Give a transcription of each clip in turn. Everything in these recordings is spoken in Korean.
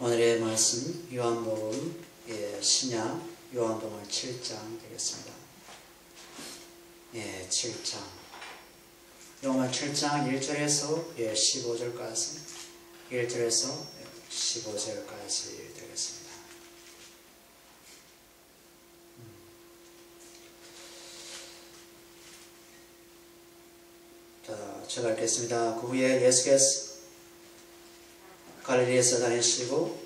오늘의 말씀 요한복음 신약 요한복음 7장 되겠습니다. 7장 요한 7장 1절에서 15절까지 1절에서 15절까지 되겠습니다. 자, 제가 읽겠습니다. 그 후에 예수께서 갈릴리에서 다니시고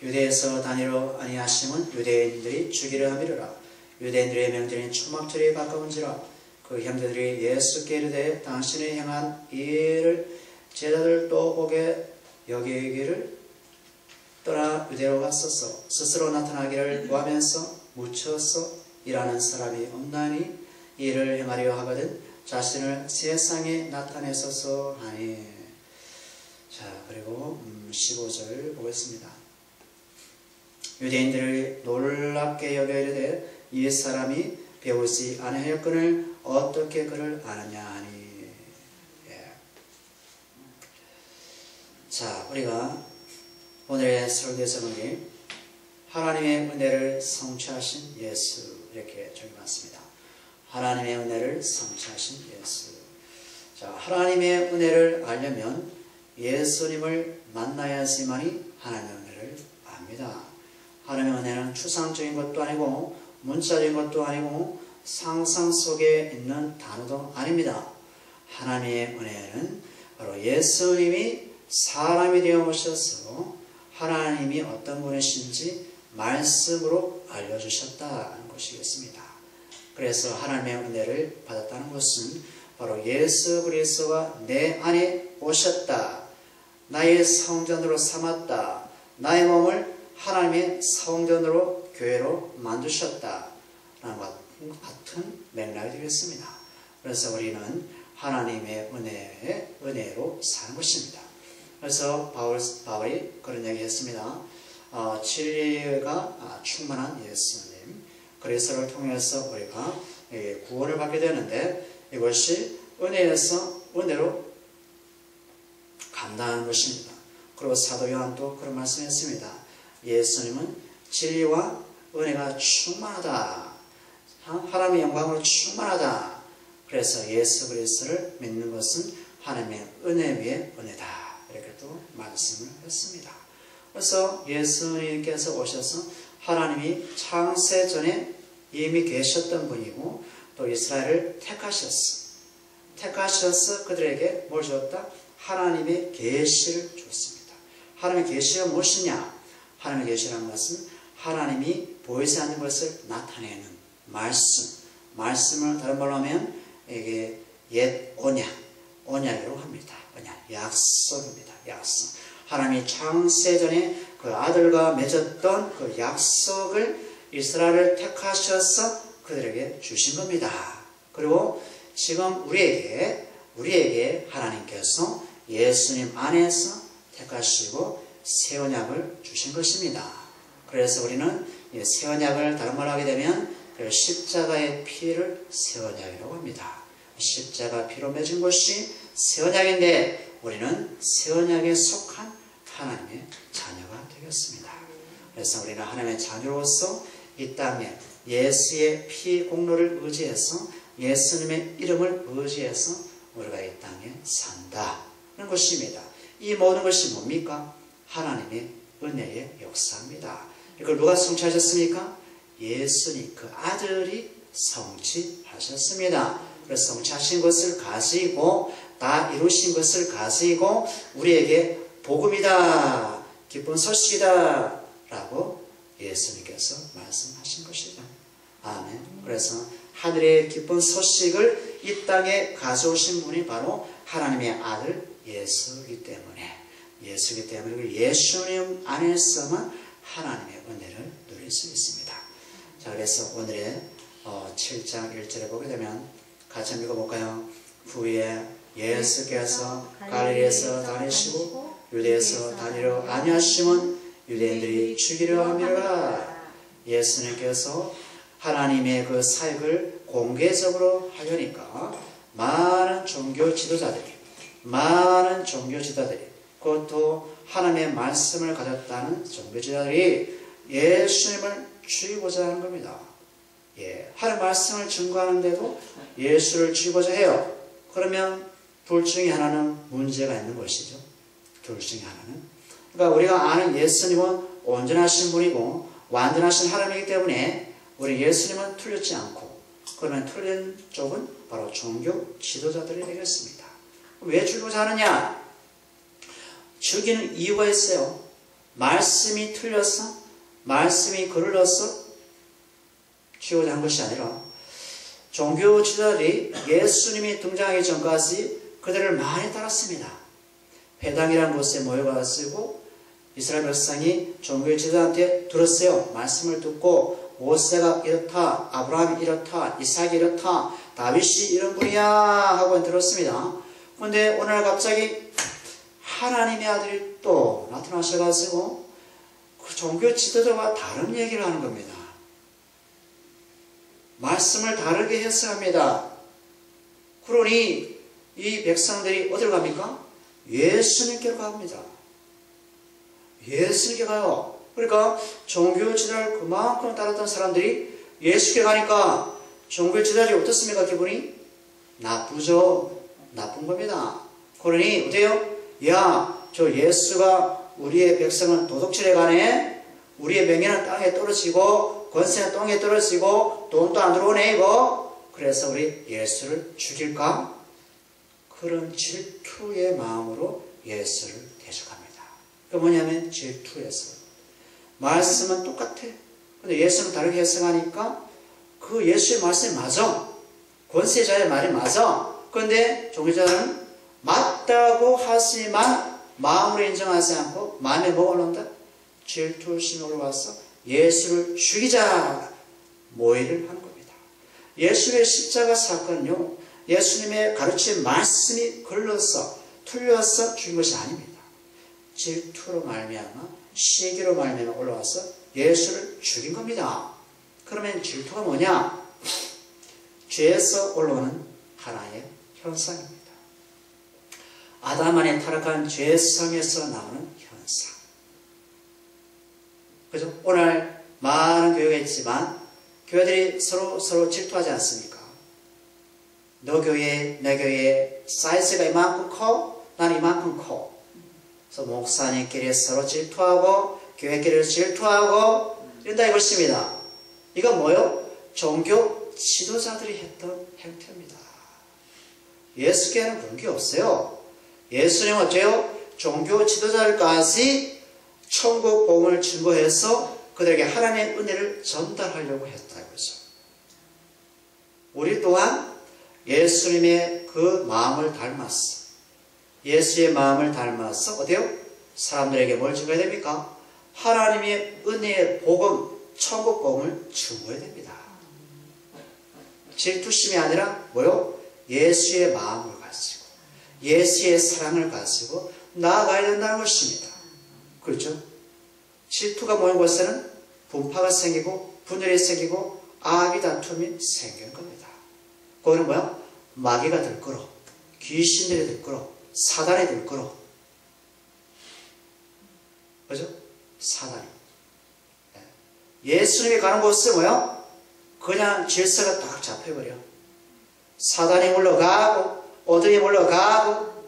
유대에서 다니러 아니하심은 유대인들이 죽이려 함이로라. 유대인들의 명절인 초막절이 가까운지라. 그 형제들이 예수께 이르되 당신이 행한 이 일을 제자들 또 보게 여기기를 떠나 유대로 갔소서. 스스로 나타나기를 구하면서 묻혀서 일하는 사람이 없나니 이 일을 행하려 하거든 자신을 세상에 나타내소서 하니. 자, 그리고 15절 보겠습니다. 유대인들을 놀랍게 여겨 이르되 이 사람이 배우지 아니하였거늘 어떻게 그를 아느냐 하니. 자, 우리가 오늘의 설교 제목이 하나님의 은혜를 성취하신 예수, 이렇게 적어놨습니다. 하나님의 은혜를 성취하신 예수. 자, 하나님의 은혜를 알려면 예수님을 만나야지만이 하나님의 은혜를 압니다. 하나님의 은혜는 추상적인 것도 아니고 문자적인 것도 아니고 상상 속에 있는 단어도 아닙니다. 하나님의 은혜는 바로 예수님이 사람이 되어 오셔서 하나님이 어떤 분이신지 말씀으로 알려주셨다는 것이겠습니다. 그래서 하나님의 은혜를 받았다는 것은 바로 예수 그리스도가 내 안에 오셨다. 나의 성전으로 삼았다. 나의 몸을 하나님의 성전으로 교회로 만드셨다. 라는 같은 맥락이 되겠습니다. 그래서 우리는 하나님의 은혜로 사는 것입니다. 그래서 바울이 그런 얘기 했습니다. 진리가 충만한 예수님 그리스도를 통해서 우리가 구원을 받게 되는데 이것이 은혜에서 은혜로 감당하는 것입니다. 그리고 사도 요한도 그런 말씀했습니다. 예수님은 진리와 은혜가 충만하다. 하나님의 영광으로 충만하다. 그래서 예수 그리스도를 믿는 것은 하나님의 은혜 위에 은혜다. 이렇게 또 말씀을 했습니다. 그래서 예수님께서 오셔서 하나님이 창세 전에 이미 계셨던 분이고 또 이스라엘을 택하셔서 그들에게 뭘 줬다? 하나님의 계시를 줬습니다. 하나님의 계시가 무엇이냐? 하나님의 계시라는 것은 하나님이 보이지 않는 것을 나타내는 말씀을 다른 말로 하면 이게 옛 언약이라고 합니다. 언약, 약속입니다. 약속. 하나님이 창세전에 그 아들과 맺었던 그 약속을 이스라엘을 택하셔서 그들에게 주신 겁니다. 그리고 지금 우리에게 하나님께서 예수님 안에서 택하시고 새 언약을 주신 것입니다. 그래서 우리는 새 언약을 다른 말로 하게 되면 십자가의 피를 새 언약이라고 합니다. 십자가 피로 맺은 것이 새 언약인데 우리는 새 언약에 속한 하나님의 자녀가 되겠습니다. 그래서 우리는 하나님의 자녀로서 이 땅에 예수의 피 공로를 의지해서 예수님의 이름을 의지해서 우리가 이 땅에 산다는 것입니다. 이 모든 것이 뭡니까? 하나님의 은혜의 역사입니다. 이걸 누가 성취하셨습니까? 예수님 그 아들이 성취하셨습니다. 그래서 성취하신 것을 가지고 다 이루신 것을 가지고 우리에게 복음이다, 기쁜 소식이다 라고 예수님께서 말씀하신 것이죠. 아멘. 그래서 하늘의 기쁜 소식을 이 땅에 가져오신 분이 바로 하나님의 아들 예수이기 때문에 예수님 안에서만 하나님의 은혜를 누릴 수 있습니다. 자, 그래서 오늘의 7장 1절에 보게 되면 같이 한번 읽어볼까요? 후에 예수께서 갈릴리에서 다니시고 유대에서 다니러 아니하심은 유대인들이 죽이려 함이라. 예수님께서 하나님의 그 사역을 공개적으로 하려니까 많은 종교 지도자들이 그것도 하나님의 말씀을 가졌다는 종교지자들이 예수님을 죽이고자 하는 겁니다. 하나님의 말씀을 증거하는데도 예수를 죽이고자 해요. 그러면 둘 중에 하나는 문제가 있는 것이죠. 둘 중에 하나는. 그러니까 우리가 아는 예수님은 온전하신 분이고 완전하신 하나님이기 때문에 우리 예수님은 틀렸지 않고, 그러면 틀린 쪽은 바로 종교 지도자들이 되겠습니다. 왜 죽이고자 하느냐? 죽이는 이유가 있어요. 말씀이 틀려서, 말씀이 글을 넣어서 죽이고자 한 것이 아니라, 종교 지도자들이 예수님이 등장하기 전까지 그들을 많이 따랐습니다. 회당이라는 곳에 모여가지고 이스라엘 백성이 종교 지도자한테 들었어요. 말씀을 듣고 모세가 이렇다, 아브라함이 이렇다, 이삭이 이렇다, 다윗이 이런 분이야 하고 들었습니다. 그런데 오늘 갑자기 하나님의 아들이 또 나타나셔가지고 그 종교 지도자와 다른 얘기를 하는 겁니다. 말씀을 다르게 해석합니다. 그러니 이 백성들이 어디로 갑니까? 예수님께로 갑니다. 예수님께 가요. 그러니까 종교 지도자를 그만큼 따랐던 사람들이 예수께 가니까 종교 지도자들이 어떻습니까? 기분이 나쁘죠. 나쁜 겁니다. 그러니 어때요? 야, 저 예수가 우리의 백성은 도둑질에 가네. 우리의 명예는 땅에 떨어지고 권세는 땅에 떨어지고 돈도 안 들어오네 이거. 그래서 우리 예수를 죽일까? 그런 질투의 마음으로 예수를 대적합니다. 그 뭐냐면 질투에서. 말씀은 똑같아. 근데 예수는 다르게 해석하니까 그 예수의 말씀이 맞아. 권세자의 말이 맞아. 그런데 종교자는 맞다고 하지만 마음으로 인정하지 않고 마음에 뭐가 올라온다? 질투심이 올라와서 예수를 죽이자 모의를 하는 겁니다. 예수의 십자가 사건은요, 예수님의 가르친 말씀이 걸러서 틀려서 죽인 것이 아닙니다. 질투로 말미암아 시기로 말미암아 올라와서 예수를 죽인 겁니다. 그러면 질투가 뭐냐? 죄에서 올라오는 하나의 현상입니다. 아담 안에 타락한 죄성에서 나오는 현상. 그죠? 오늘 많은 교회가 있지만 교회들이 서로 질투하지 않습니까? 너 교회, 내 교회 사이즈가 이만큼 커, 나는 이만큼 커. 그래서 목사님끼리 서로 질투하고 교회끼리 질투하고 이런다 이것입니다. 이건 뭐요? 종교 지도자들이 했던 행태입니다. 예수께는 그런 게 없어요. 예수님은 어째요? 종교 지도자들까지 천국 복음을 증거해서 그들에게 하나님의 은혜를 전달하려고 했다 이거죠. 우리 또한 예수님의 그 마음을 닮았어. 예수의 마음을 닮아서 어때요? 사람들에게 뭘 증거해야 됩니까? 하나님의 은혜의 복음, 천국 복음을 증거해야 됩니다. 질투심이 아니라 뭐요? 예수의 마음을 가지고 예수의 사랑을 가지고 나아가야 된다는 것입니다. 그렇죠? 질투가 모인 곳에는 분파가 생기고 분열이 생기고 악의 다툼이 생기는 겁니다. 그거는 뭐야? 마귀가 들끓어, 귀신들이 들끓어, 사단이 들끓어. 그죠? 사단이. 예수님이 가는 곳은 뭐야? 그냥 질서가 딱 잡혀버려. 사단이 물러가고 어둠이 물러가고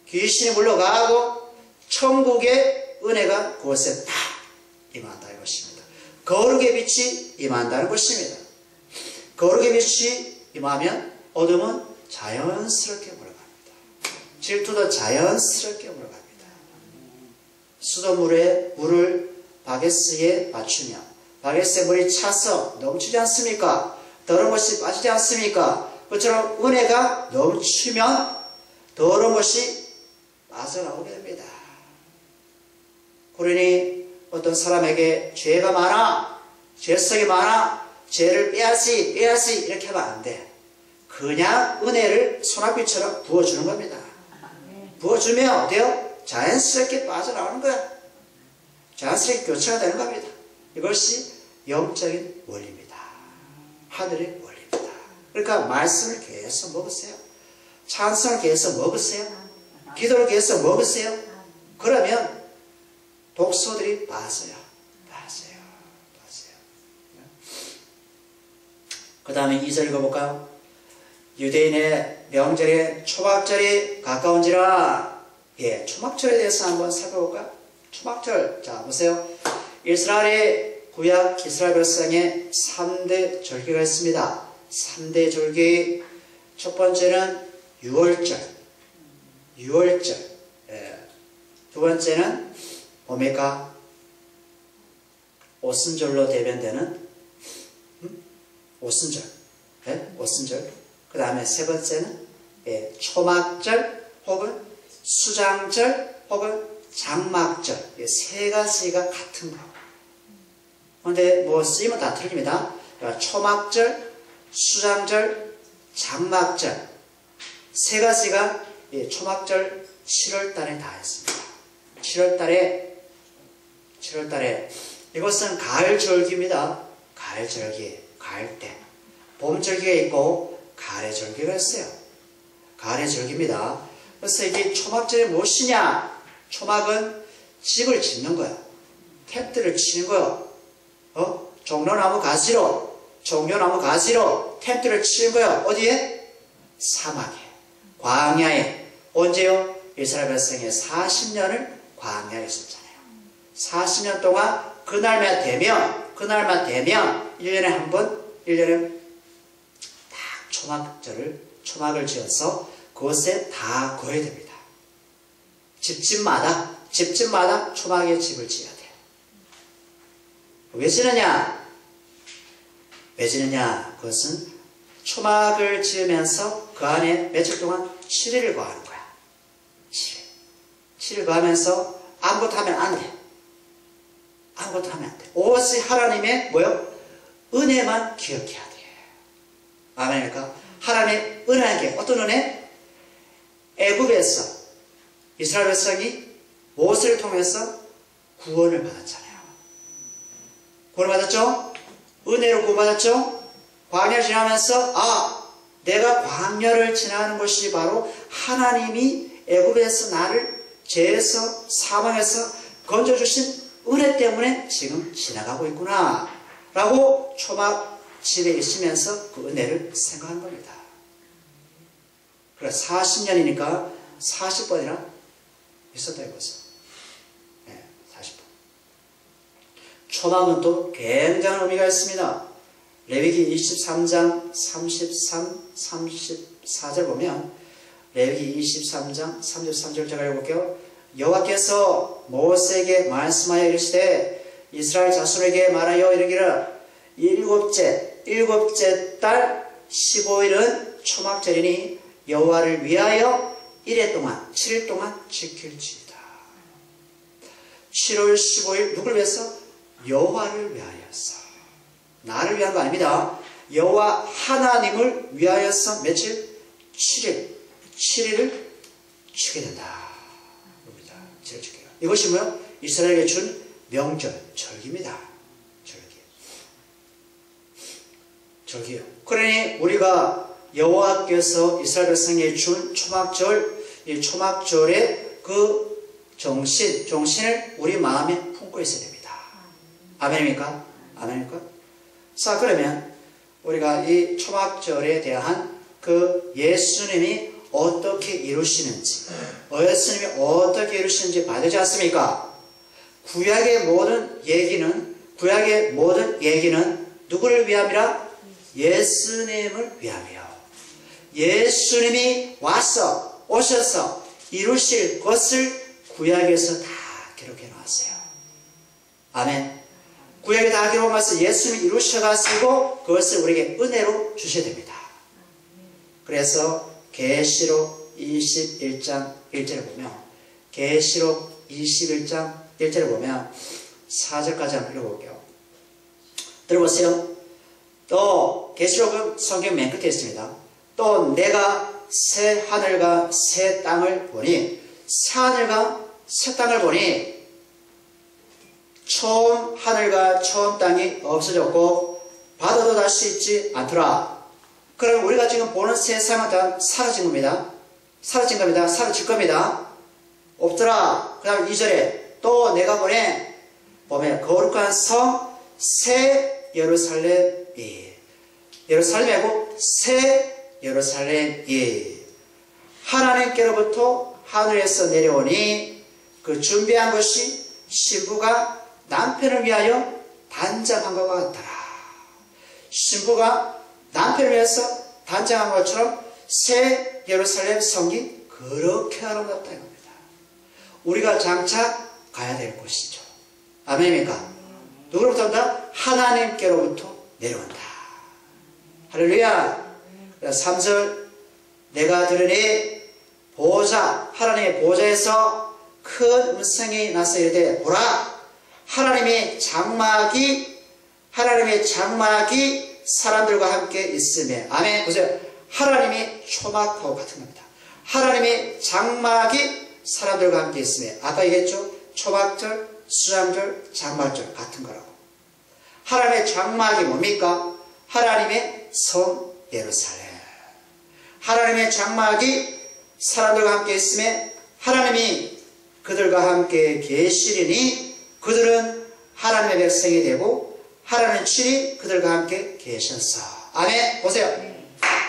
귀신이 물러가고 천국의 은혜가 그곳에 딱 임한다 이것입니다. 거룩의 빛이 임한다는 것입니다. 거룩의 빛이 임하면 어둠은 자연스럽게 물러갑니다. 질투도 자연스럽게 물러갑니다. 수돗물에 물을 바게스에 맞추면 바게스에 물이 차서 넘치지 않습니까? 더러운 것이 빠지지 않습니까? 그처럼 은혜가 넘치면 더러운 것이 빠져나오게 됩니다. 그러니 어떤 사람에게 죄가 많아, 죄성이 많아, 죄를 빼야지 이렇게 하면 안 돼. 그냥 은혜를 소낙비처럼 부어주는 겁니다. 부어주면 어때요? 자연스럽게 빠져나오는 거야. 자연스럽게 교체가 되는 겁니다. 이것이 영적인 원리입니다. 하늘의 원리입니다. 그러니까 말씀을 계속 먹으세요. 찬송을 계속 먹으세요. 기도를 계속 먹으세요. 그러면 독소들이 빠져요. 그 다음에 2절 읽어볼까요? 유대인의 명절에 초막절이 가까운지라. 예, 초막절에 대해서 한번 살펴볼까요? 초막절. 자, 보세요. 이스라엘의 구약 이스라엘 백성의 3대 절기가 있습니다. 3대 절기. 첫 번째는 유월절. 예. 두 번째는 뭡니까? 오순절로 대변되는 오순절. 예? 오순절. 그 다음에 세 번째는 예, 초막절 혹은 수장절 혹은 장막절. 이 세 가지가 같은 거. 그런데 뭐 쓰임은 다 틀립니다. 그러니까 초막절, 수장절, 장막절 세 가지가 예, 초막절 7월달에 다 했습니다. 7월달에 이것은 가을절기입니다. 가을절기, 가을때. 봄절기가 있고 가을의 절기가 있어요. 가을의 절기입니다. 그래서 이게 초막절이 무엇이냐? 초막은 집을 짓는 거야. 텐트를 치는 거야. 종려나무 가지로 텐트를 치는 거야. 어디에? 사막에, 광야에. 언제요? 이스라엘 백성의 40년을 광야에 있었잖아요. 40년 동안 그날만 되면 1년에 한 번, 1년에 딱 초막을 지어서 그곳에 다 거해야 됩니다. 집집마다 초막에 집을 지어야 돼요. 왜 지느냐? 그것은 초막을 지으면서 그 안에 며칠 동안 7일을 거하는 거야. 7일 거하면서 아무것도 하면 안 돼. 오직 하나님의 은혜만 기억해야 돼. 아멘입니까? 하나님의 은혜라는 게 어떤 은혜? 애굽에서 이스라엘 백성이 모세를 통해서 구원을 받았잖아요. 구원을 받았죠? 은혜로 구원받았죠? 광야를 지나면서 내가 광야를 지나는 것이 바로 하나님이 애굽에서 나를 죄에서 사망에서 건져주신 은혜 때문에 지금 지나가고 있구나 라고 초막 집에 있으면서 그 은혜를 생각한 겁니다. 그래서 40년이니까 40번이나 있었다 이거죠. 네, 40번. 초막은 또 굉장한 의미가 있습니다. 레위기 23장 33, 34절 보면 레위기 23장 33절 제가 읽어볼게요. 여호와께서 모세에게 말씀하여 이르시되 이스라엘 자손에게 말하여 이르기를 일곱째 달 15일은 초막절이니 여호와를 위하여 7일 동안 지킬지이다. 7월 15일 누굴 위해서? 여호와를 위하여서. 나를 위한 거 아닙니다. 여호와 하나님을 위하여서 며칠? 7일을 지켜야 된다. 이것이 뭐요? 이스라엘에게 준 명절, 절기입니다. 절기요. 그러니 우리가 여호와께서 이스라엘 백성에게 준 초막절, 이 초막절의 그 정신을 우리 마음에 품고 있어야 됩니다. 아멘입니까? 자, 그러면 우리가 이 초막절에 대한 그 예수님이 어떻게 이루시는지 봐야되지 않습니까? 구약의 모든 얘기는 누구를 위함이라? 예수님을 위함이요. 예수님이 오셔서 이루실 것을 구약에서 다 기록해 놓았어요. 아멘. 구약에 다 기록해 놓아서 예수님이 이루셔가지고 그것을 우리에게 은혜로 주셔야 됩니다. 그래서 계시록 21장 1절에 보면 계시록 21장 1절에 보면 4절까지 한번 읽어볼게요. 들어보세요. 또 계시록은 성경 맨 끝에 있습니다. 또 내가 새 하늘과 새 땅을 보니 처음 하늘과 처음 땅이 없어졌고 바다도 다시 있지 않더라. 그럼 우리가 지금 보는 세상은 다 사라질 겁니다. 없더라. 그 다음 2절에 또 내가 보면 거룩한 성 새 예루살렘이, 예루살렘이고 새 예루살렘이 하나님께로부터 하늘에서 내려오니 그 준비한 것이 신부가 남편을 위하여 단장한 것 같더라. 신부가 남편을 위해서 단장한 것처럼 새 예루살렘 성이 그렇게 아름답다 이겁니다. 우리가 장차 가야 될 곳이죠. 아멘입니까? 누구로부터 온다? 하나님께로부터 내려온다. 할렐루야. 3절 내가 들으니 보좌, 하나님의 보좌에서 큰 음성이 나서 이르되 보라, 하나님의 장막이 사람들과 함께 있으며. 아멘. 보세요. 하나님의 초막하고 같은 겁니다. 하나님의 장막이 사람들과 함께 있으며. 아까 얘기했죠? 초막절, 수장절, 장막절 같은 거라고. 하나님의 장막이 뭡니까? 하나님의 성 예루살렘. 하나님의 장막이 사람들과 함께 있으며 하나님이 그들과 함께 계시리니 그들은 하나님의 백성이 되고 하나님 친히 그들과 함께 계셨어. 아멘. 보세요.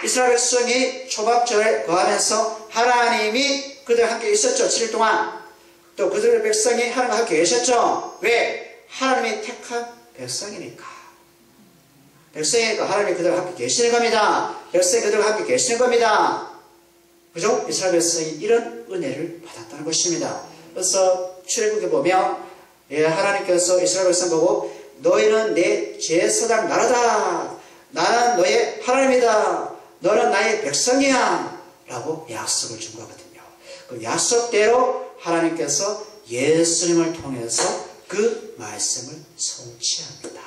이스라엘 백성이 초막절에 거하면서 하나님이 그들과 함께 있었죠. 7일 동안. 또 그들의 백성이 하나님과 함께 계셨죠. 왜? 하나님이 택한 백성이니까. 백성이니까 하나님이 그들과 함께 계시는 겁니다. 백성이 그들과 함께 계시는 겁니다. 그죠? 이스라엘 백성이 이런 은혜를 받았다는 것입니다. 그래서 출애굽에 보면 하나님께서 이스라엘 백성 보고 너희는 내 제사장 나라다. 나는 너의 하나님이다. 너는 나의 백성이야. 라고 약속을 준 거거든요. 그 약속대로 하나님께서 예수님을 통해서 그 말씀을 성취합니다.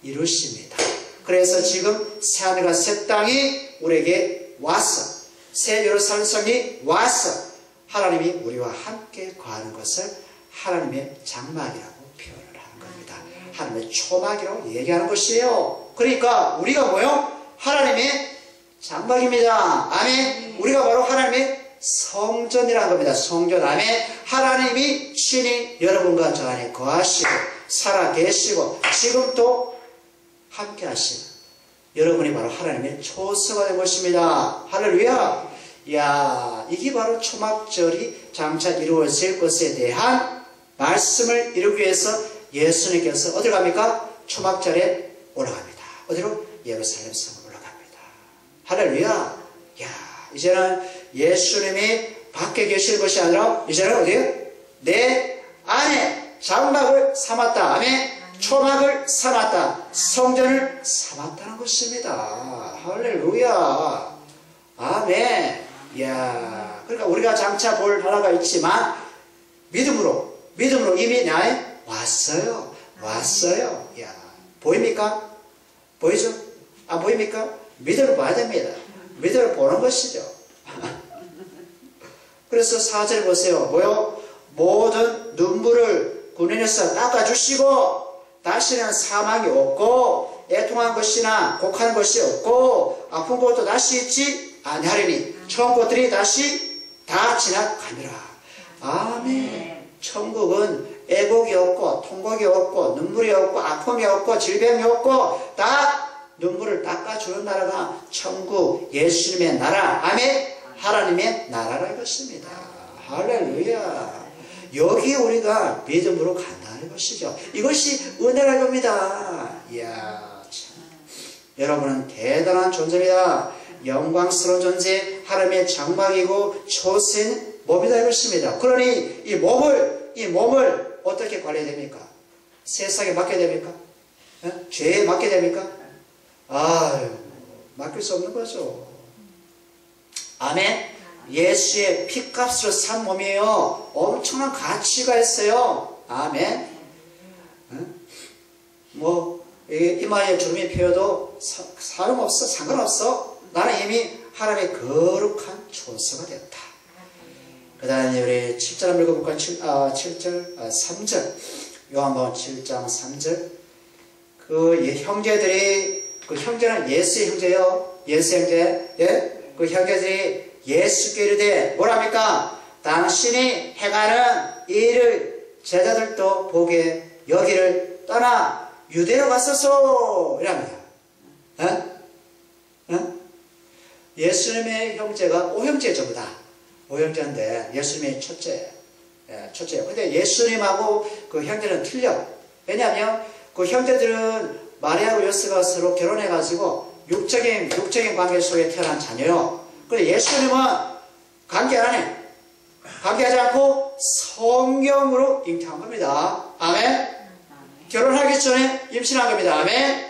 이루십니다. 그래서 지금 새하늘과 새 땅이 우리에게 와서 새 예루살렘 성이 와서 하나님이 우리와 함께 거하는 것을 하나님의 장막이라고 표현을 하는 겁니다. 하나님의 초막이라고 얘기하는 것이에요. 그러니까 우리가 뭐요? 하나님의 장막입니다. 아멘. 우리가 바로 하나님의 성전이라는 겁니다. 성전. 아멘. 하나님이 친히 여러분과 저 안에 거하시고 살아계시고 지금 또 함께 하시는 여러분이 바로 하나님의 초소가 된 것입니다. 할렐루야. 이야, 이게 바로 초막절이 장차 이루어질 것에 대한 말씀을 이루기 위해서 예수님께서 어디로 갑니까? 초막절에 올라갑니다. 어디로? 예루살렘 성으로 올라갑니다. 할렐루야. 야, 이제는 예수님이 밖에 계실 것이 아니라 이제는 어디에요? 내 안에 장막을 삼았다. 아멘. 초막을 삼았다. 성전을 삼았다는 것입니다. 할렐루야. 아멘. 이야, 그러니까 우리가 장차 볼 나라가 있지만 믿음으로 이미 나에 왔어요. 왔어요. 야, 보입니까? 보이죠? 안 보입니까? 믿음을 봐야 됩니다. 믿음을 보는 것이죠. 그래서 4절 보세요. 뭐요? 모든 눈물을 군인에서 닦아주시고 다시는 사망이 없고 애통한 것이나 곡하는 것이 없고 아픈 것도 다시 있지 아니하리니 처음 것들이 다시 다 지나가니라. 아멘. 천국은 애곡이 없고 통곡이 없고 눈물이 없고 아픔이 없고 질병이 없고 다 눈물을 닦아주는 나라가 천국 예수님의 나라. 아멘. 하나님의 나라라 것입니다. 할렐루야. 여기 우리가 믿음으로 간다는 것이죠. 이것이 은혜라 겁니다. 이야, 참. 여러분은 대단한 존재입니다. 영광스러운 존재, 하나님의 장막이고 초신 몸이다 이것입니다. 그러니 이 몸을 어떻게 관리해야 됩니까? 세상에 맡겨야 됩니까? 죄에 맡겨야 됩니까? 아유, 맡길 수 없는 거죠. 아멘. 예수의 피값으로 산 몸이에요. 엄청난 가치가 있어요. 아멘. 뭐 이마에 주름이 피어도 상관없어. 상관없어. 나는 이미 하나님의 거룩한 초소가 되었다. 그 다음에 우리 7절 한번 읽어볼까요? 7절, 3절. 요한복음 7장 3절. 그 형제들이, 그 형제는 예수의 형제요. 예수의 형제. 예? 그 형제들이 예수께 이르되 뭐랍니까? 당신이 행하는 일을 제자들도 보게 여기를 떠나 유대로 갔었소 이랍니다. 예수님의 형제가 오형제 전부 다 오형제인데 예수님이 첫째. 첫째예요. 근데 예수님하고 그 형제는 틀려. 왜냐하면 그 형제들은 마리아하고 요셉가 서로 결혼해가지고 육적인 관계 속에 태어난 자녀요. 근데 예수님은 관계 안 해. 관계하지 않고 성경으로 잉태한 겁니다. 아멘. 결혼하기 전에 임신한 겁니다. 아멘.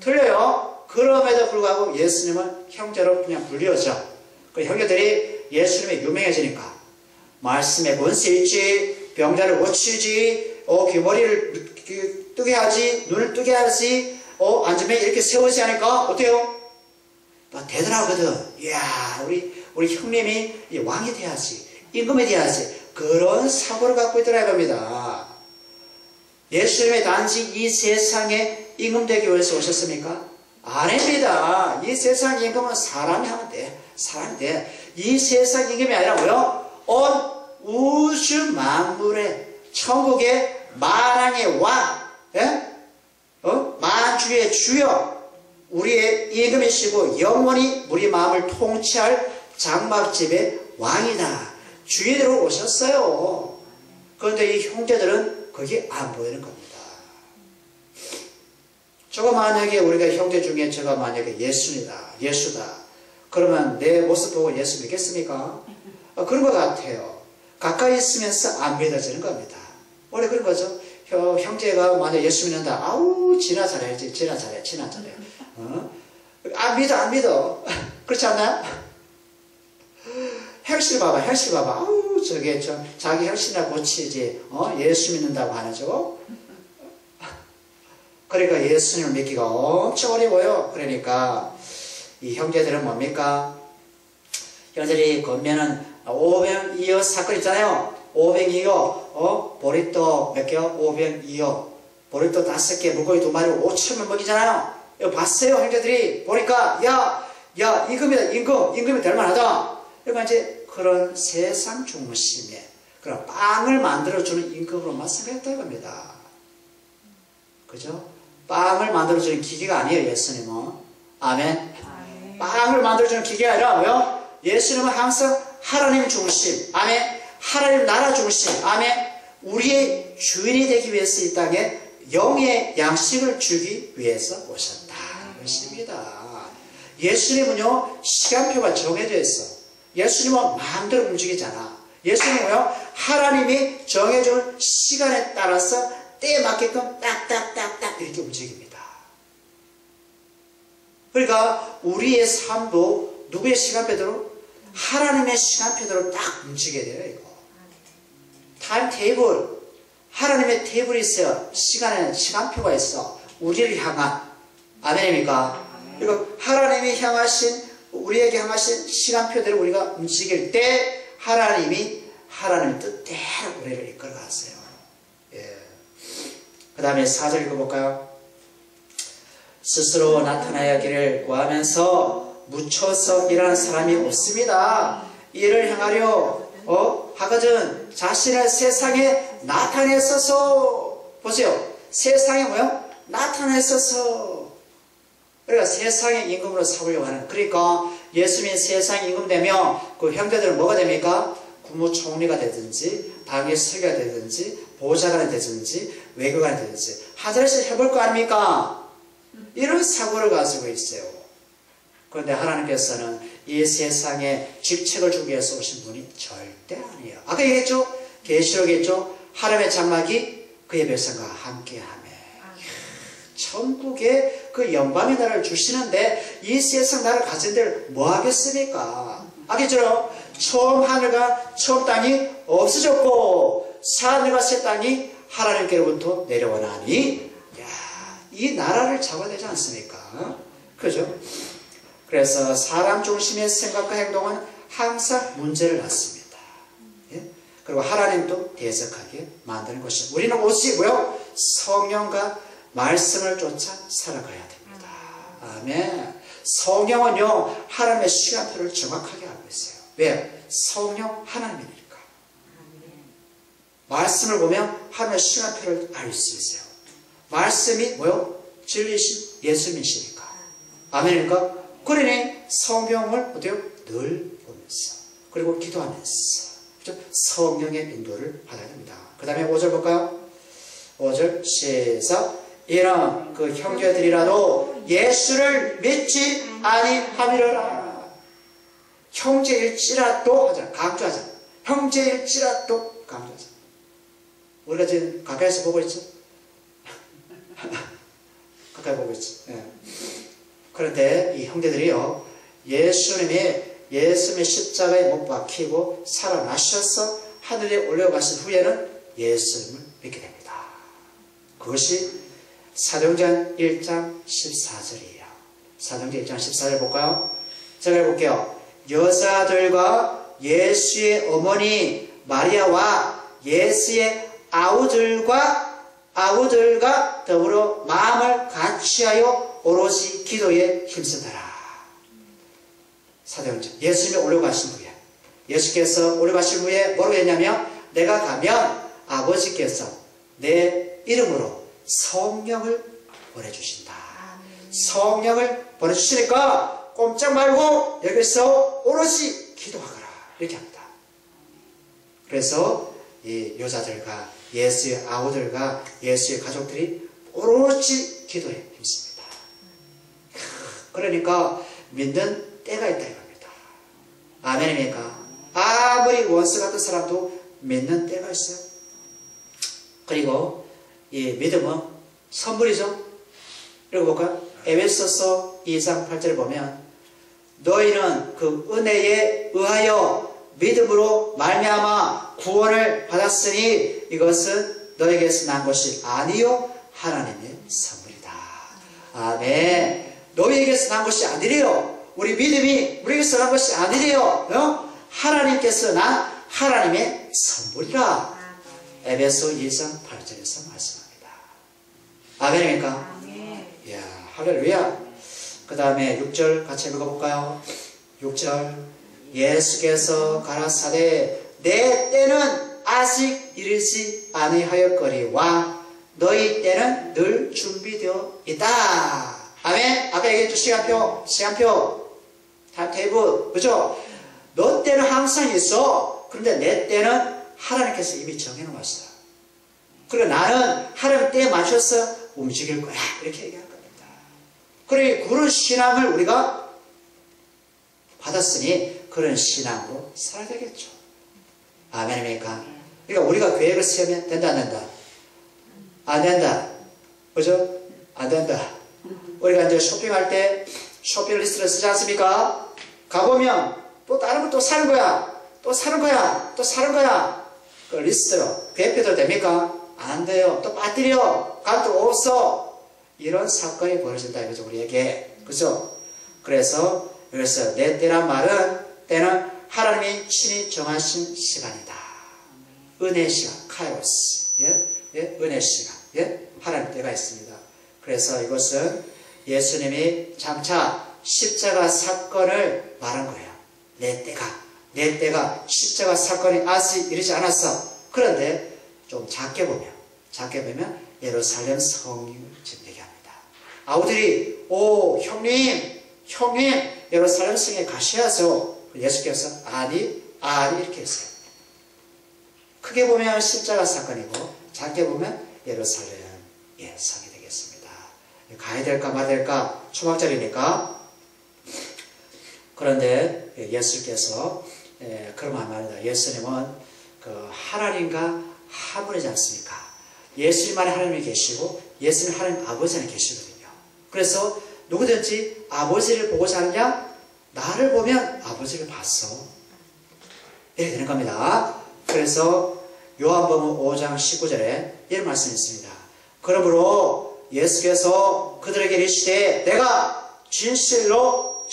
틀려요. 그럼에도 불구하고 예수님은 형제로 그냥 불리어져. 그 형제들이 예수님이 유명해지니까 말씀에 권세 있지, 병자를 고치지, 귀머리를 뜨게 하지, 눈을 뜨게 하지, 앉으면 이렇게 세우지 하니까 어때요? 대단하거든. 이야, 우리 형님이 왕이 돼야지, 임금이 돼야지. 그런 사고를 갖고 있더라 이겁니다. 예수님이 단지 이 세상에 임금 되기 위해서 오셨습니까? 아닙니다. 이 세상 임금은 사람이 하면 돼. 사람이 돼. 이 세상 임금이 아니라 뭐요? 온 우주 만물의 천국의 만왕의 왕, 만주의 주여, 우리의 임금이시고 영원히 우리 마음을 통치할 장막집의 왕이다. 주인으로 오셨어요. 그런데 이 형제들은 그게 안 보이는 겁니다. 저거 만약에 우리가 형제 중에 제가 만약에 예수다. 그러면 내 모습 보고 예수 믿겠습니까? 그런 것 같아요. 가까이 있으면서 안 믿어지는 겁니다. 원래 그런 거죠. 형제가 만약 예수 믿는다. 아우, 지나 잘해야지. 지나 잘해. 안 믿어. 그렇지 않나요? 헬스 봐봐. 아우, 자기 헬스나 고치지. 예수 믿는다고 하죠. 그러니까 예수님을 믿기가 엄청 어려워요. 그러니까 이 형제들은 뭡니까? 형제들이 건면은 오병이어 사건 있잖아요. 오병이어, 보리또 몇 개요? 오병이어. 보리또 5개, 물고기 2마리 5,000명 먹이잖아요. 이거 봤어요, 형제들이. 보니까, 야, 임금이 될 만하다. 그러니까 이제 그런 세상 중심에 그런 빵을 만들어주는 임금으로만 생각했다 이겁니다. 그죠? 빵을 만들어주는 기계가 아니에요, 예수님은. 아멘. 빵을 만들어주는 기계가 아니라 뭐요? 예수님은 항상 하나님 중심, 아멘. 하나님 나라 중심, 아멘. 우리의 주인이 되기 위해서 이 땅에 영의 양식을 주기 위해서 오셨다. 그렇습니다. 예수님은요, 시간표가 정해져 있어. 예수님은 마음대로 움직이잖아. 예수님은요, 하나님이 정해준 시간에 따라서 때에 맞게끔 딱딱딱딱 이렇게 움직입니다. 그러니까 우리의 삶도 누구의 시간표대로? 하나님의 시간표대로 딱 움직여야 돼요. 이거 타임 테이블, 하나님의 테이블이 있어요. 시간표가 있어. 우리를 향한. 아멘입니까? 그리고 하나님이 우리에게 향하신 시간표대로 우리가 움직일 때 하나님의 뜻대로 우리를 이끌어갔어요. 예. 그 다음에 4절 읽어볼까요? 스스로 나타나야기를 구하면서 묻혀서 일하는 사람이 없습니다. 이를 행하려 하거든 자신을 세상에 나타냈어서. 보세요. 세상에 뭐요? 나타냈어서. 그러니까 세상의 임금으로 삼으려고 하는. 그러니까 예수님이 세상의 임금 되면 그 형제들은 뭐가 됩니까? 국무총리가 되든지 당의 설교가 되든지 보좌관이 되든지 외교관이 되든지 하늘에서 해볼 거 아닙니까? 이런 사고를 가지고 있어요. 그런데 하나님께서는 이 세상에 직책을 주기 위해서 오신 분이 절대 아니에요. 아까 얘기했죠? 계시록에 있죠? 하나님의 장막이 그의 백성과 함께하며 천국에 그 영광의 나라를 주시는데 이 세상 나라를 가진 데를 뭐 하겠습니까? 알겠죠? 처음 하늘과 처음 땅이 없어졌고 하늘과 새 땅이 하나님께로부터 내려오나니 이 나라를 잡아야 되지 않습니까? 그죠? 그래서 사람 중심의 생각과 행동은 항상 문제를 낳습니다. 예? 그리고 하나님도 대적하게 만드는 것입니다. 우리는 오직 뭐요? 성령과 말씀을 쫓아 살아가야 됩니다. 아멘. 성령은요, 하나님의 시간표를 정확하게 알고 있어요. 왜? 성령 하나님이니까. 말씀을 보면 하나님의 시간표를 알 수 있어요. 말씀이 뭐요? 진리신 예수님이시니까. 아멘입니까? 그러니 성경을 어때요? 늘 보면서 그리고 기도하면서 그렇죠? 성령의 인도를 받아야 됩니다. 그 다음에 5절 볼까요? 5절 시작. 이런 그 형제들이라도 예수를 믿지 아니함이로라. 형제일지라도 하자. 강조하자. 형제일지라도 강조하자. 우리가 지금 가까이서 보고 있죠? 가까이 보고 있죠. 네. 그런데 이 형제들이요, 예수님의 십자가에 못 박히고 살아나셔서 하늘에 올라가신 후에는 예수님을 믿게 됩니다. 그것이 사도행전 1장 14절이에요. 사도행전 1장 14절 볼까요? 제가 해볼게요. 여자들과 예수의 어머니 마리아와 예수의 아우들과 더불어 마음을 같이하여 오롯이 기도에 힘쓰더라. 사도행전 예수님이 올라가신 후에 예수께서 올라가신 후에 뭐라고 했냐면 내가 가면 아버지께서 내 이름으로 성령을 보내주신다. 성령을 보내주시니까 꼼짝 말고 여기서 오롯이 기도하거라. 이렇게 합니다. 그래서 이 여자들과 예수의 아우들과 예수의 가족들이 오롯이 기도에 힘씁니다. 그러니까 믿는 때가 있다 이겁니다. 아멘입니까? 아무리 원수 같은 사람도 믿는 때가 있어요. 그리고 이 믿음은 선물이죠. 그리고 볼까요? 에베소서 2장 8절을 보면 너희는 그 은혜에 의하여 믿음으로 말미암아 구원을 받았으니 이것은 너에게서 난 것이 아니요 하나님의 선물이다. 아멘. 너희에게서 난 것이 아니래요. 우리 믿음이 우리에게서 난 것이 아니래요. 하나님께서 난 하나님의 선물이라. 에베소 2장 8절에서 말씀합니다. 아멘입니까? 이야, 할렐루야. 그 다음에 6절 같이 읽어볼까요? 6절 예수께서 가라사대 내 때는 아직 이르지 아니하였거니와 너희 때는 늘 준비되어 있다. 아멘. 아까 얘기했죠. 시간표 타임테이블, 그죠? 너 때는 항상 있어. 그런데 내 때는 하나님께서 이미 정해놓은 것이다. 그리고 나는 하나님 때에 맞춰서 움직일 거야. 이렇게 얘기할 겁니다. 그러니 그런 신앙을 우리가 받았으니 그런 신앙으로 살아야 되겠죠. 아멘입니까? 그러니까 우리가 계획을 세우면 된다 안 된다? 안 된다. 그죠? 안 된다. 우리가 이제 쇼핑할 때 쇼핑 리스트를 쓰지 않습니까? 가보면 또 다른 거 또 사는 거야. 또 사는 거야. 또 사는 거야. 그 리스트로 계획표도 됩니까? 안 돼요. 또 빠뜨려. 가도 없어. 이런 사건이 벌어진다 이거죠. 우리에게. 그죠? 그래서 내 때란 말은 때는 하나님이 친히 정하신 시간이다. 은혜 시간. 카이로스. 예? 은혜 시간. 예? 하나님 때가 있습니다. 그래서 이것은 예수님이 장차 십자가 사건을 말한 거예요. 내 때가 십자가 사건이 아직 이르지 않았어. 그런데 좀 작게 보면 예루살렘 성령을 지금 얘기합니다. 아우들이 오 형님 예루살렘 성에 가셔야죠. 예수께서 아니 이렇게 했어요. 크게 보면 십자가 사건이고 작게 보면 예루살렘 성이 되겠습니다. 가야 될까 말아야 될까 초막절이니까. 그런데 예수께서 그러면 말입니다. 예수님은 그 하나님과 한 분이지 않습니까? 예수님 안에 하나님이 계시고 예수님 하나님 아버지 안에 계시거든요. 그래서 누구든지 아버지를 보고 사느냐? 나를 보면 아버지를 봤어. 이렇게 되는 겁니다. 그래서 요한복음 5장 19절에 이런 말씀이 있습니다. 그러므로 예수께서 그들에게 이르시되 내가 진실로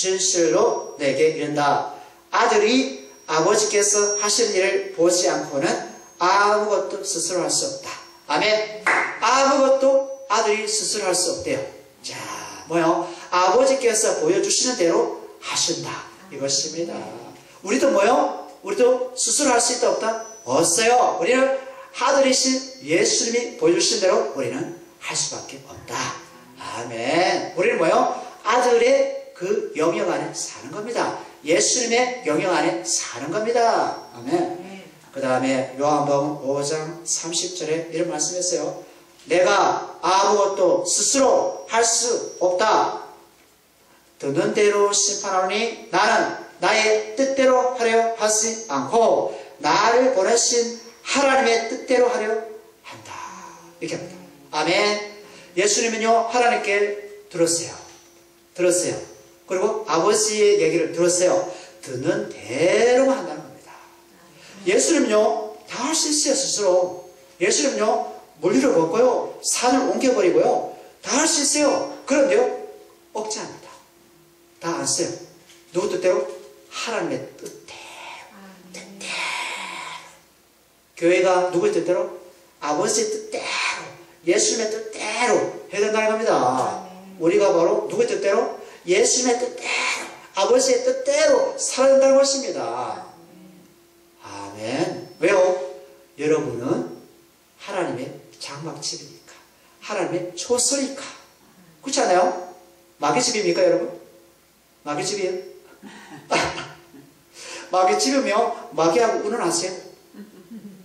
내게 이른다. 아들이 아버지께서 하신 일을 보지 않고는 아무것도 스스로 할 수 없다. 아멘. 아무것도 아들이 스스로 할 수 없대요. 자, 뭐요? 아버지께서 보여주시는 대로 하신다. 이것입니다. 우리도 뭐요? 우리도 스스로 할 수 있다 없다? 없어요. 우리는 아들이신 예수님이 보여주신 대로 우리는 할 수밖에 없다. 아멘. 우리는 뭐요? 아들의 그 영역 안에 사는 겁니다. 예수님의 영역 안에 사는 겁니다. 아멘. 그 다음에 요한복음 5장 30절에 이런 말씀했어요. 내가 아무것도 스스로 할 수 없다. 듣는 대로 심판하노니 나는 나의 뜻대로 하려 하지 않고 나를 보내신 하나님의 뜻대로 하려 한다. 이렇게 합니다. 아멘. 예수님은요, 하나님께 들었어요. 그리고 아버지의 얘기를 들었어요. 듣는 대로만 한다는 겁니다. 예수님은요, 다 할 수 있어요, 스스로. 예수님은요, 물리를 걷고요, 산을 옮겨버리고요, 다 할 수 있어요. 그런데요, 억제합니다. 다 안 써요. 누구 뜻대로? 하나님의 뜻대로. 교회가 누구의 뜻대로? 아버지의 뜻대로, 예수님의 뜻대로 해야 된다는 겁니다. 우리가 바로 누구의 뜻대로? 예수님의 뜻대로, 아버지의 뜻대로 살아야 된다는 것입니다. 아멘. 왜요? 여러분은 하나님의 장막집이니까, 하나님의 초소니까. 그렇지 않아요? 마귀집입니까, 여러분? 마귀집이에요? 마귀집이면 마귀하고 운운하세요?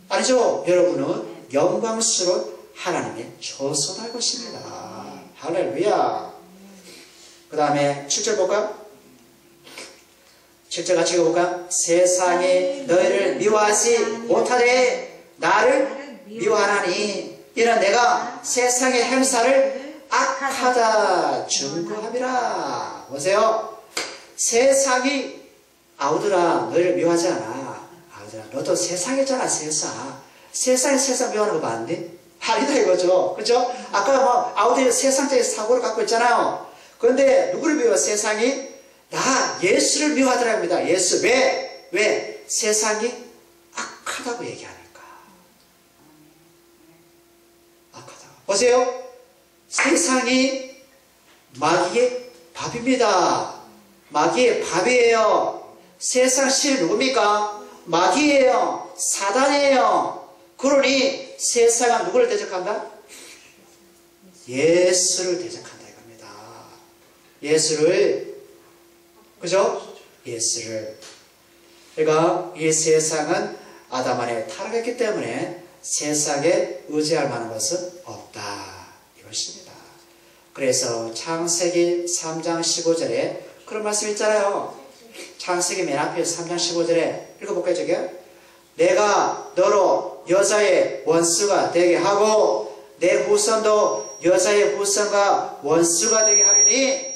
아니죠? 여러분은 영광스러운 하나님의 조선할 것입니다. 할렐루야. 그 다음에 7절 볼까요? 7절 같이 읽어볼까요? 세상이 너희를 미워하지 못하되 나를 미워하나니 이는 내가 세상의 행사를 악하다 증거함이라. 보세요. 세상이 아우들아 너희를 미워하지 않아. 아우들아 너도 세상이잖아. 세상 미워하는 거 봤니? 아니다 이거죠. 그렇죠? 아까 뭐 아우들이 세상적인 사고를 갖고 있잖아요. 그런데 누구를 미워? 세상이 나 예수를 미워하더랍니다. 예수. 왜? 세상이 악하다고 얘기하니까. 악하다. 보세요. 세상이 마귀의 밥입니다. 마귀의 밥이에요. 세상 신이 누굽니까? 마귀예요. 사단이에요. 그러니 세상은 누구를 대적한다? 예수를 대적한다 이겁니다. 예수를, 그죠? 예수를. 그러니까 이 세상은 아담 안에 타락했기 때문에 세상에 의지할 만한 것은 없다 이것입니다. 그래서 창세기 3장 15절에 그런 말씀 있잖아요. 창세기 맨 앞에 3장 15절에 읽어볼까요? 저기요? 내가 너로 여자의 원수가 되게 하고 내 후손도 여자의 후손과 원수가 되게 하리니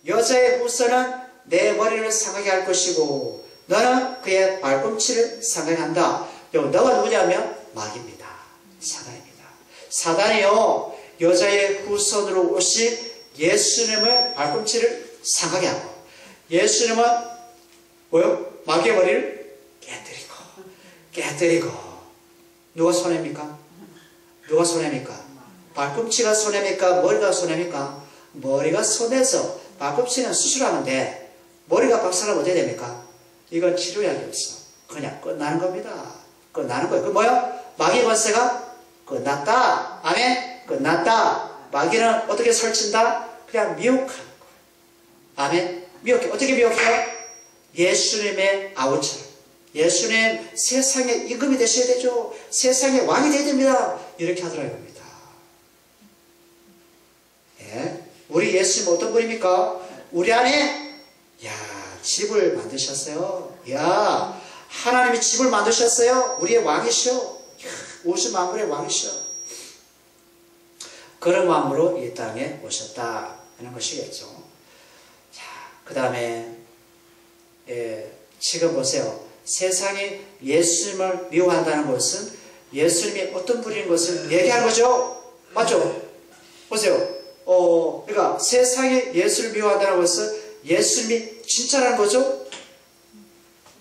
여자의 후손은 내 머리를 상하게 할 것이고 너는 그의 발꿈치를 상하게 한다. 너가 누구냐면 마귀입니다. 사단입니다. 사단이요 여자의 후손으로 오신 예수님의 발꿈치를 상하게 하고 예수님은 뭐요? 마귀의 머리를 깨뜨리고 누가 손해입니까? 누가 손해입니까? 발꿈치가 손해입니까? 머리가 손해입니까? 머리가 손해서 발꿈치는 수술하는데 머리가 박살나면 어떻게 됩니까? 이건 치료약이 없어. 그냥 끝나는 겁니다. 끝나는 거예요. 그 뭐요? 마귀 권세가 끝났다. 아멘? 끝났다. 마귀는 어떻게 설친다? 그냥 미혹하는 거예요. 아멘? 미혹해. 어떻게 미혹해요? 예수님의 아우처럼. 예수님 세상의 임금이 되셔야 되죠. 세상의 왕이 되어야 됩니다. 이렇게 하더라 이겁니다. 예? 우리 예수님 어떤 분입니까? 우리 안에 집을 만드셨어요. 하나님이 집을 만드셨어요. 우리의 왕이시오. 오신 만물의 왕이시오. 그런 왕으로 이 땅에 오셨다 하는 것이겠죠. 자, 그 다음에 지금 보세요. 세상이 예수님을 미워한다는 것은 예수님이 어떤 분인 것을 얘기하는 거죠. 맞죠? 보세요. 그러니까 세상이 예수를 미워한다는 것은 예수님이 진짜라는 거죠.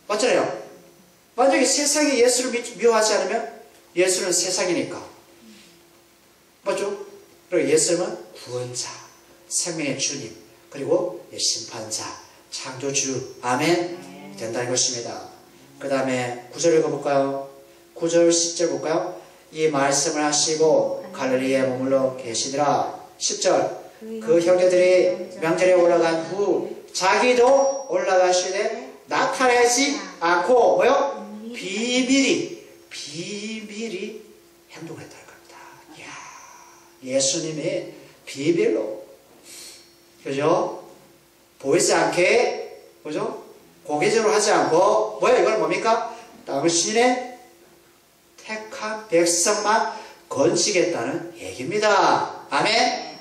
맞잖아요. 만약에 세상이 예수를 미워하지 않으면 예수는 세상이니까. 맞죠? 그리고 예수님은 구원자, 생명의 주님, 그리고 심판자, 창조주, 아멘 된다는 것입니다. 그 다음에 9절 읽어볼까요? 9절 10절 볼까요? 이 말씀을 하시고 갈릴리에 머물러 계시더라. 10절 그 형제들이 명절에 올라간 후 자기도 올라가시되 나타내지 않고 뭐요? 비밀이 행동했다는 겁니다. 이야, 예수님이 비밀로, 그죠? 보이지 않게, 그죠? 공개적으로 하지 않고, 뭐야, 이건 뭡니까? 당신의 택한 백성만 건지겠다는 얘기입니다. 아멘?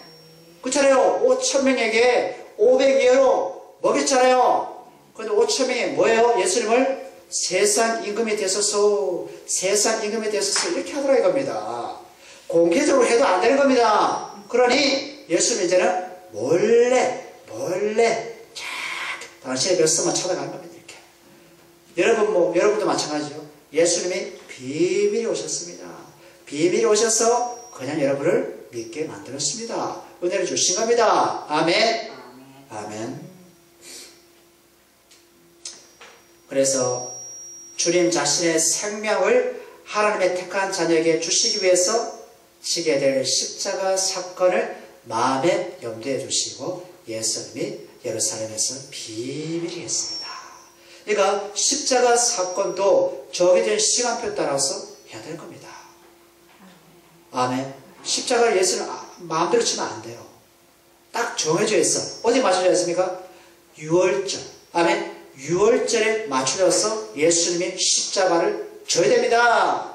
그렇잖아요. 5,000명에게 500예로 먹였잖아요. 그런데 5,000명이 뭐예요? 예수님을 세상 임금이 되소서, 세상 임금이 되소서 이렇게 하더라 이겁니다. 공개적으로 해도 안 되는 겁니다. 그러니 예수님 이제는 몰래 당신의 백성만 찾아가는 겁니다. 이렇게. 여러분도 마찬가지죠. 예수님이 비밀이 오셨습니다. 비밀이 오셔서 그냥 여러분을 믿게 만들었습니다. 은혜를 주신 겁니다. 아멘. 아멘. 그래서 주님 자신의 생명을 하나님의 택한 자녀에게 주시기 위해서 지게 될 십자가 사건을 마음에 염두에 두시고 예수님이 예루살렘에서 비밀히 했습니다. 그러니까 십자가 사건도 정해진 시간표 따라서 해야 될 겁니다. 아멘. 십자가를 예수는 마음대로 치면 안 돼요. 딱 정해져 있어. 어디 맞춰져 있습니까? 6월절. 아멘. 6월절에 맞춰져서 예수님이 십자가를 져야 됩니다.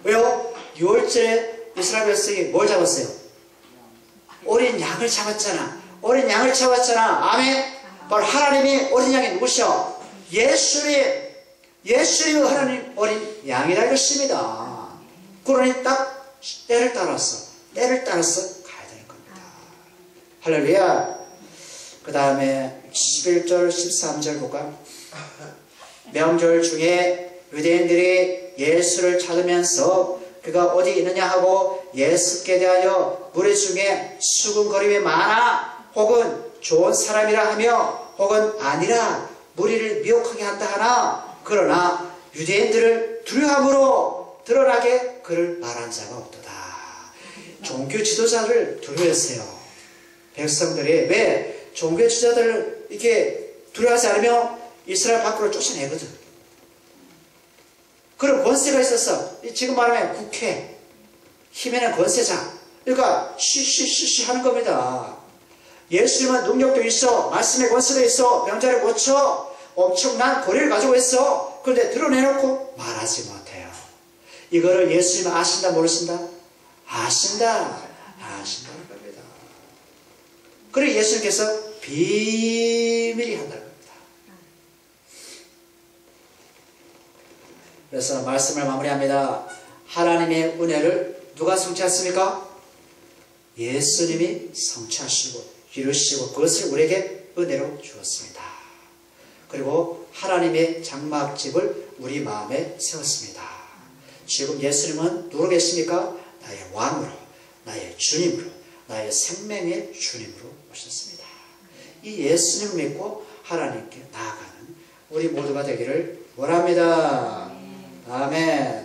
왜요? 6월절에 이스라엘 백성이 뭘 잡았어요? 어린 양을 잡았잖아. 어린 양을 잡았잖아. 아멘. 바로 하나님이 어린 양이 누구시오? 예수님이 하나님 어린 양이라 이것입니다. 그러니 딱 때를 따라서 가야 되는 겁니다. 할렐루야. 그 다음에 11절 13절 볼까요? 명절 중에 유대인들이 예수를 찾으면서 그가 어디 있느냐 하고 예수께 대하여 무리 중에 수군거림이 많아 혹은 좋은 사람이라 하며 혹은 아니라 무리를 미혹하게 한다 하나 그러나 유대인들을 두려움으로 드러나게 그를 말한 자가 없도다. 종교 지도자를 두려워했어요. 백성들이. 왜? 종교 지도자들을 이렇게 두려워하지 않으면 이스라엘 밖으로 쫓아내거든. 그런 권세가 있었어. 지금 말하면 국회, 힘에는 권세자. 그러니까 쉬쉬쉬쉬 하는 겁니다. 예수님은 능력도 있어, 말씀의 권세도 있어, 명절에 고쳐, 엄청난 고리를 가지고 있어. 그런데 드러내놓고 말하지 못해요. 이거를 예수님은 아신다 모르신다? 아신다는 겁니다. 그리고 예수님께서 비밀히 한다는 겁니다. 그래서 말씀을 마무리합니다. 하나님의 은혜를 누가 성취했습니까? 예수님이 성취하시고 이루시고 그것을 우리에게 은혜로 주었습니다. 그리고 하나님의 장막집을 우리 마음에 세웠습니다. 지금 예수님은 누구로 계십니까? 나의 왕으로, 나의 주님으로, 나의 생명의 주님으로 오셨습니다. 이 예수님을 믿고 하나님께 나아가는 우리 모두가 되기를 원합니다. 아멘.